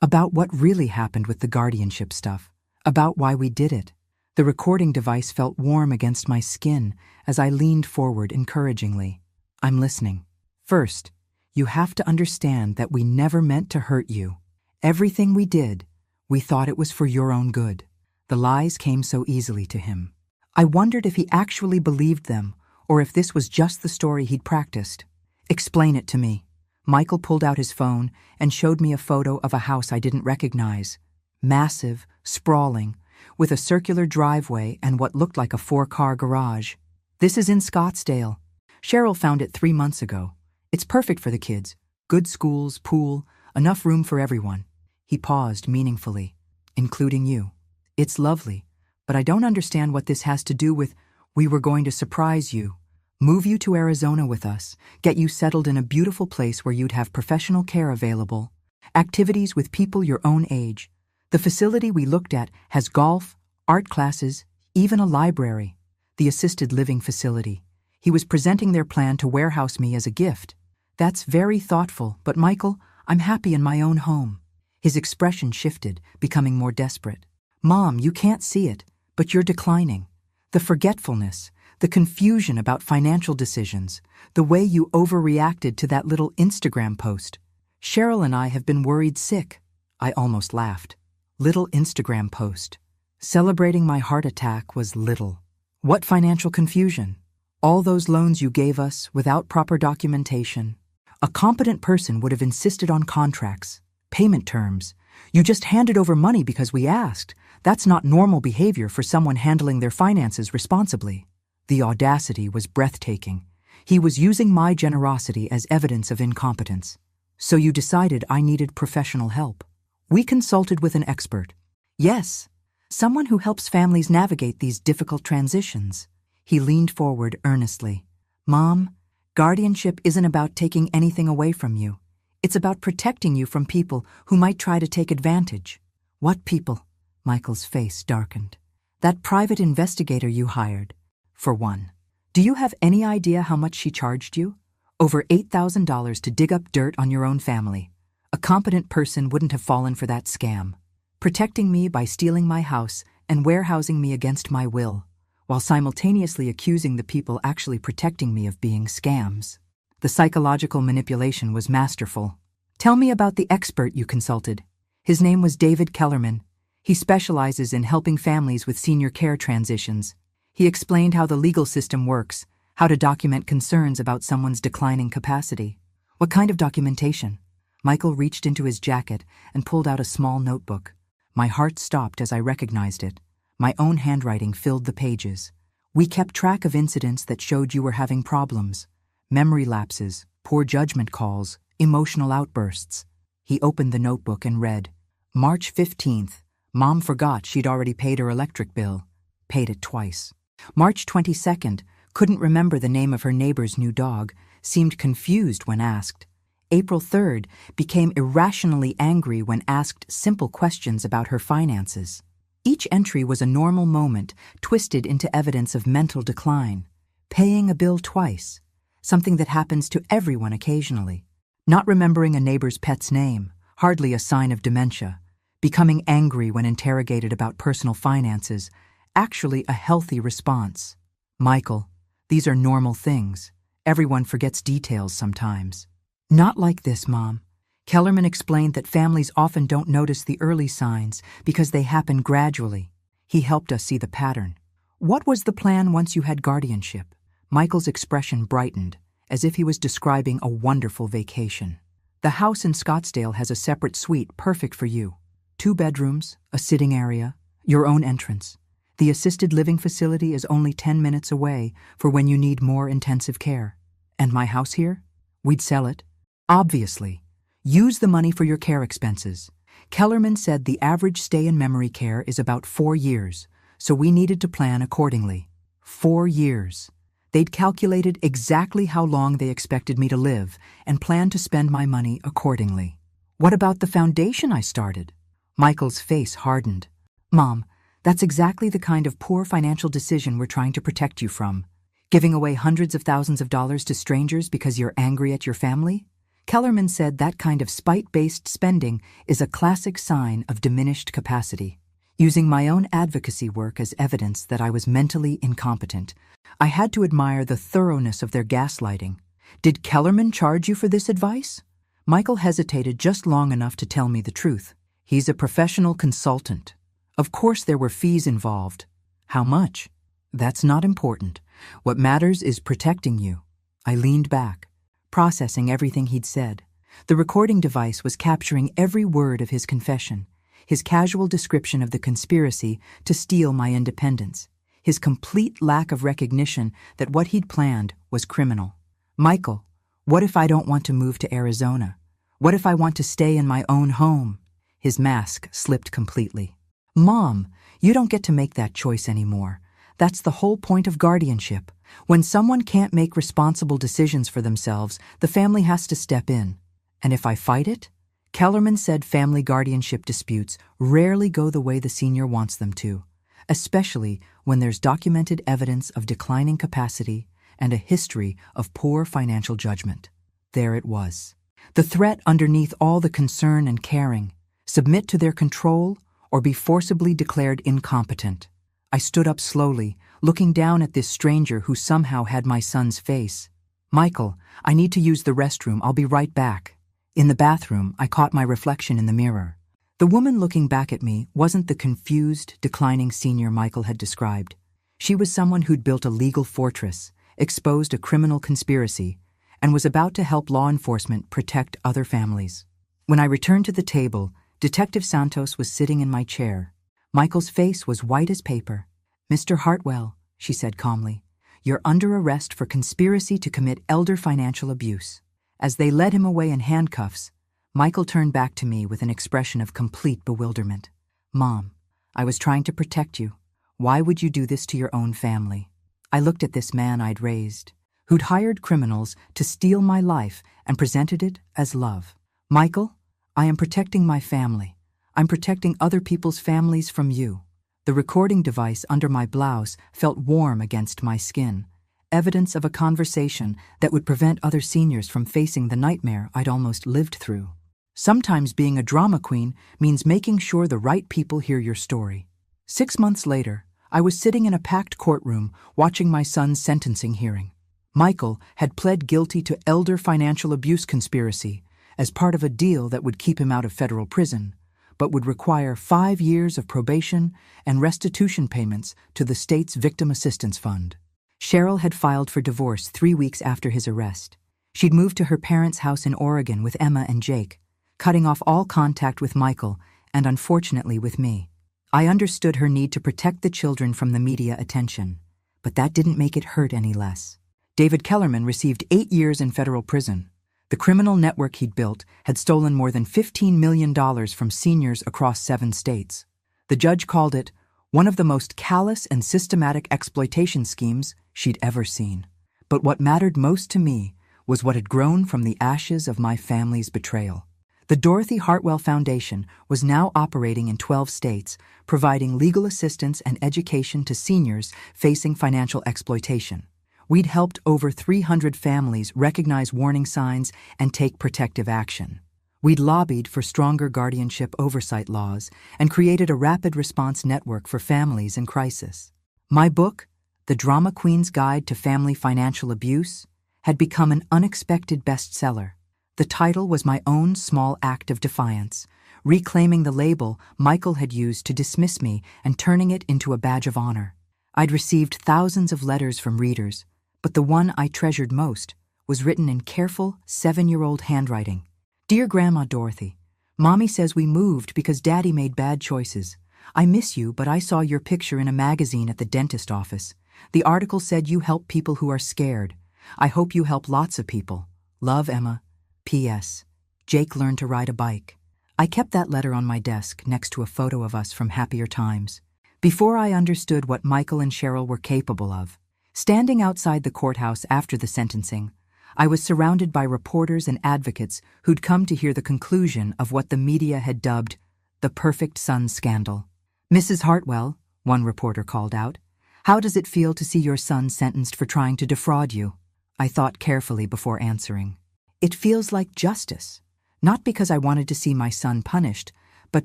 About what really happened with the guardianship stuff. About why we did it. The recording device felt warm against my skin as I leaned forward encouragingly. I'm listening. First, you have to understand that we never meant to hurt you. Everything we did, we thought it was for your own good. The lies came so easily to him. I wondered if he actually believed them, or if this was just the story he'd practiced. Explain it to me. Michael pulled out his phone and showed me a photo of a house I didn't recognize. Massive, sprawling, with a circular driveway and what looked like a 4-car garage. This is in Scottsdale. Cheryl found it 3 months ago. It's perfect for the kids. Good schools, pool, enough room for everyone. He paused meaningfully. Including you. It's lovely, but I don't understand what this has to do with we were going to surprise you. Move you to Arizona with us, get you settled in a beautiful place where you'd have professional care available, activities with people your own age. The facility we looked at has golf, art classes, even a library. The assisted living facility. He was presenting their plan to warehouse me as a gift. That's very thoughtful, but Michael, I'm happy in my own home. His expression shifted, becoming more desperate. Mom, you can't see it, but you're declining. The forgetfulness, the confusion about financial decisions, the way you overreacted to that little Instagram post. Cheryl and I have been worried sick. I almost laughed. Little Instagram post. Celebrating my heart attack was little. What financial confusion? All those loans you gave us without proper documentation. A competent person would have insisted on contracts, payment terms. You just handed over money because we asked. That's not normal behavior for someone handling their finances responsibly. The audacity was breathtaking. He was using my generosity as evidence of incompetence. So you decided I needed professional help. We consulted with an expert. Yes, someone who helps families navigate these difficult transitions. He leaned forward earnestly. Mom, guardianship isn't about taking anything away from you. It's about protecting you from people who might try to take advantage. What people? Michael's face darkened. That private investigator you hired. For one. Do you have any idea how much she charged you? Over $8,000 to dig up dirt on your own family. A competent person wouldn't have fallen for that scam. Protecting me by stealing my house and warehousing me against my will, while simultaneously accusing the people actually protecting me of being scams. The psychological manipulation was masterful. Tell me about the expert you consulted. His name was David Kellerman. He specializes in helping families with senior care transitions. He explained how the legal system works, how to document concerns about someone's declining capacity. What kind of documentation? Michael reached into his jacket and pulled out a small notebook. My heart stopped as I recognized it. My own handwriting filled the pages. We kept track of incidents that showed you were having problems. Memory lapses, poor judgment calls, emotional outbursts. He opened the notebook and read, March 15th, Mom forgot she'd already paid her electric bill. Paid it twice. March 22nd, couldn't remember the name of her neighbor's new dog, seemed confused when asked. April 3rd, became irrationally angry when asked simple questions about her finances. Each entry was a normal moment, twisted into evidence of mental decline. Paying a bill twice, something that happens to everyone occasionally. Not remembering a neighbor's pet's name, hardly a sign of dementia. Becoming angry when interrogated about personal finances, actually a healthy response. Michael, these are normal things. Everyone forgets details sometimes. Not like this, Mom. Kellerman explained that families often don't notice the early signs because they happen gradually. He helped us see the pattern. What was the plan once you had guardianship? Michael's expression brightened, as if he was describing a wonderful vacation. The house in Scottsdale has a separate suite perfect for you. 2 bedrooms, a sitting area, your own entrance. The assisted living facility is only 10 minutes away for when you need more intensive care. And my house here? We'd sell it. Obviously. Use the money for your care expenses. Kellerman said the average stay in memory care is about 4 years, so we needed to plan accordingly. 4 years. They'd calculated exactly how long they expected me to live and planned to spend my money accordingly. What about the foundation I started? Michael's face hardened. Mom, that's exactly the kind of poor financial decision we're trying to protect you from. Giving away hundreds of thousands of dollars to strangers because you're angry at your family? Kellerman said that kind of spite-based spending is a classic sign of diminished capacity. Using my own advocacy work as evidence that I was mentally incompetent, I had to admire the thoroughness of their gaslighting. Did Kellerman charge you for this advice? Michael hesitated just long enough to tell me the truth. He's a professional consultant. Of course there were fees involved. How much? That's not important. What matters is protecting you. I leaned back, processing everything he'd said. The recording device was capturing every word of his confession, his casual description of the conspiracy to steal my independence, his complete lack of recognition that what he'd planned was criminal. Michael, what if I don't want to move to Arizona? What if I want to stay in my own home? His mask slipped completely. Mom, you don't get to make that choice anymore. That's the whole point of guardianship. When someone can't make responsible decisions for themselves, the family has to step in. And if I fight it? Kellerman said family guardianship disputes rarely go the way the senior wants them to, especially when there's documented evidence of declining capacity and a history of poor financial judgment. There it was. The threat underneath all the concern and caring: submit to their control or be forcibly declared incompetent. I stood up slowly, looking down at this stranger who somehow had my son's face. Michael, I need to use the restroom. I'll be right back. In the bathroom, I caught my reflection in the mirror. The woman looking back at me wasn't the confused, declining senior Michael had described. She was someone who'd built a legal fortress, exposed a criminal conspiracy, and was about to help law enforcement protect other families. When I returned to the table, Detective Santos was sitting in my chair. Michael's face was white as paper. Mr. Hartwell, she said calmly, you're under arrest for conspiracy to commit elder financial abuse. As they led him away in handcuffs, Michael turned back to me with an expression of complete bewilderment. Mom, I was trying to protect you. Why would you do this to your own family? I looked at this man I'd raised, who'd hired criminals to steal my life and presented it as love. Michael, I am protecting my family. I'm protecting other people's families from you. The recording device under my blouse felt warm against my skin, evidence of a conversation that would prevent other seniors from facing the nightmare I'd almost lived through. Sometimes being a drama queen means making sure the right people hear your story. 6 months later, I was sitting in a packed courtroom watching my son's sentencing hearing. Michael had pled guilty to elder financial abuse conspiracy as part of a deal that would keep him out of federal prison, but would require 5 years of probation and restitution payments to the state's Victim Assistance Fund. Cheryl had filed for divorce 3 weeks after his arrest. She'd moved to her parents' house in Oregon with Emma and Jake. cutting off all contact with Michael and unfortunately with me. I understood her need to protect the children from the media attention, but that didn't make it hurt any less. David Kellerman received 8 years in federal prison. The criminal network he'd built had stolen more than $15 million from seniors across 7 states. The judge called it one of the most callous and systematic exploitation schemes she'd ever seen. But what mattered most to me was what had grown from the ashes of my family's betrayal. The Dorothy Hartwell Foundation was now operating in 12 states, providing legal assistance and education to seniors facing financial exploitation. We'd helped over 300 families recognize warning signs and take protective action. We'd lobbied for stronger guardianship oversight laws and created a rapid response network for families in crisis. My book, The Drama Queen's Guide to Family Financial Abuse, had become an unexpected bestseller. The title was my own small act of defiance, reclaiming the label Michael had used to dismiss me and turning it into a badge of honor. I'd received thousands of letters from readers, but the one I treasured most was written in careful 7-year-old handwriting. Dear Grandma Dorothy, Mommy says we moved because Daddy made bad choices. I miss you, but I saw your picture in a magazine at the dentist office. The article said you help people who are scared. I hope you help lots of people. Love, Emma. P.S. Jake learned to ride a bike. I kept that letter on my desk next to a photo of us from happier times. Before I understood what Michael and Cheryl were capable of, standing outside the courthouse after the sentencing, I was surrounded by reporters and advocates who'd come to hear the conclusion of what the media had dubbed the perfect son scandal. Mrs. Hartwell, one reporter called out, how does it feel to see your son sentenced for trying to defraud you? I thought carefully before answering. It feels like justice, not because I wanted to see my son punished, but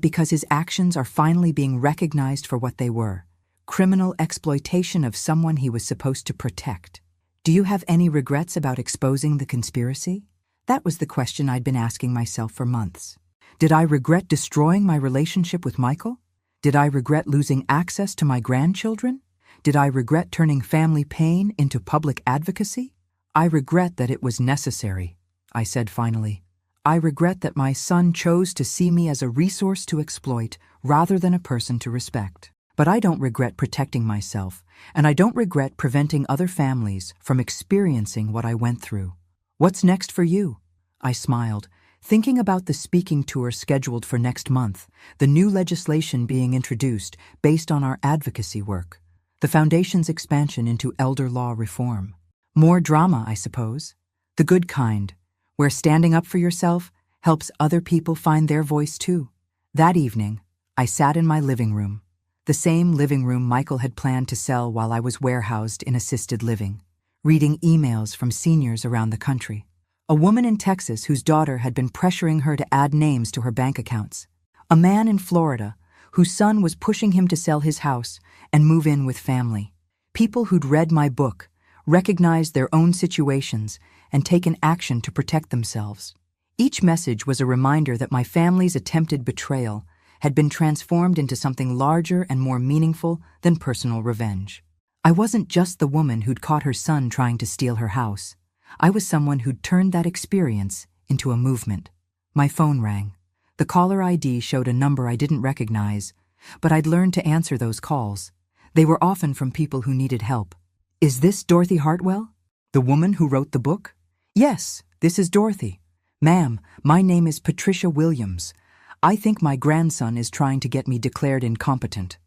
because his actions are finally being recognized for what they were, criminal exploitation of someone he was supposed to protect. Do you have any regrets about exposing the conspiracy? That was the question I'd been asking myself for months. Did I regret destroying my relationship with Michael? Did I regret losing access to my grandchildren? Did I regret turning family pain into public advocacy? I regret that it was necessary, I said finally. I regret that my son chose to see me as a resource to exploit rather than a person to respect. But I don't regret protecting myself, and I don't regret preventing other families from experiencing what I went through. What's next for you? I smiled, thinking about the speaking tour scheduled for next month, the new legislation being introduced based on our advocacy work, the Foundation's expansion into elder law reform. More drama, I suppose. The good kind, where standing up for yourself helps other people find their voice too. That evening, I sat in my living room, the same living room Michael had planned to sell while I was warehoused in assisted living, reading emails from seniors around the country. A woman in Texas whose daughter had been pressuring her to add names to her bank accounts. A man in Florida whose son was pushing him to sell his house and move in with family. People who'd read my book, recognized their own situations, and taken action to protect themselves. Each message was a reminder that my family's attempted betrayal had been transformed into something larger and more meaningful than personal revenge. I wasn't just the woman who'd caught her son trying to steal her house. I was someone who'd turned that experience into a movement. My phone rang. The caller ID showed a number I didn't recognize, but I'd learned to answer those calls. They were often from people who needed help. Is this Dorothy Hartwell? The woman who wrote the book? Yes, this is Dorothy. Ma'am, my name is Patricia Williams. I think my grandson is trying to get me declared incompetent.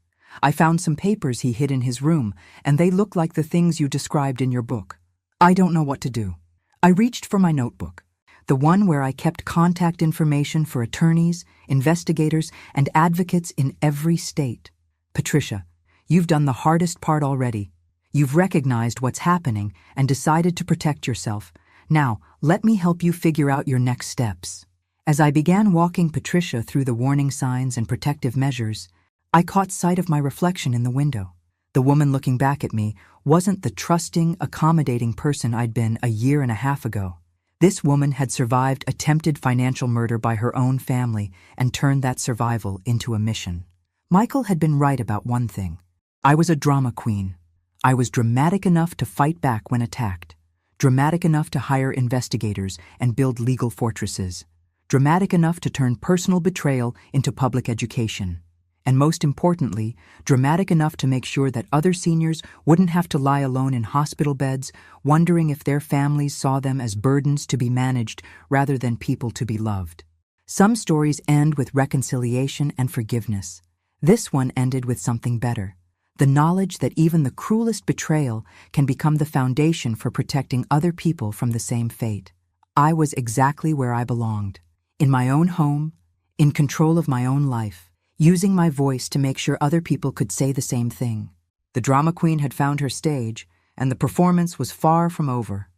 I found some papers he hid in his room, and they look like the things you described in your book. I don't know what to do. I reached for my notebook, the one where I kept contact information for attorneys, investigators, and advocates in every state. Patricia, you've done the hardest part already. You've recognized what's happening and decided to protect yourself. Now, let me help you figure out your next steps. As I began walking Patricia through the warning signs and protective measures, I caught sight of my reflection in the window. The woman looking back at me wasn't the trusting, accommodating person I'd been a year and a half ago. This woman had survived attempted financial murder by her own family and turned that survival into a mission. Michael had been right about one thing. I was a drama queen. I was dramatic enough to fight back when attacked, dramatic enough to hire investigators and build legal fortresses, dramatic enough to turn personal betrayal into public education. And most importantly, dramatic enough to make sure that other seniors wouldn't have to lie alone in hospital beds, wondering if their families saw them as burdens to be managed rather than people to be loved. Some stories end with reconciliation and forgiveness. This one ended with something better: the knowledge that even the cruelest betrayal can become the foundation for protecting other people from the same fate. I was exactly where I belonged, in my own home, in control of my own life, using my voice to make sure other people could say the same thing. The drama queen had found her stage, and the performance was far from over.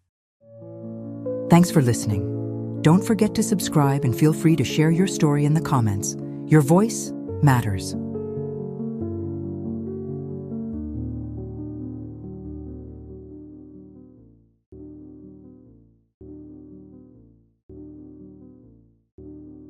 Thanks for listening. Don't forget to subscribe and feel free to share your story in the comments. Your voice matters.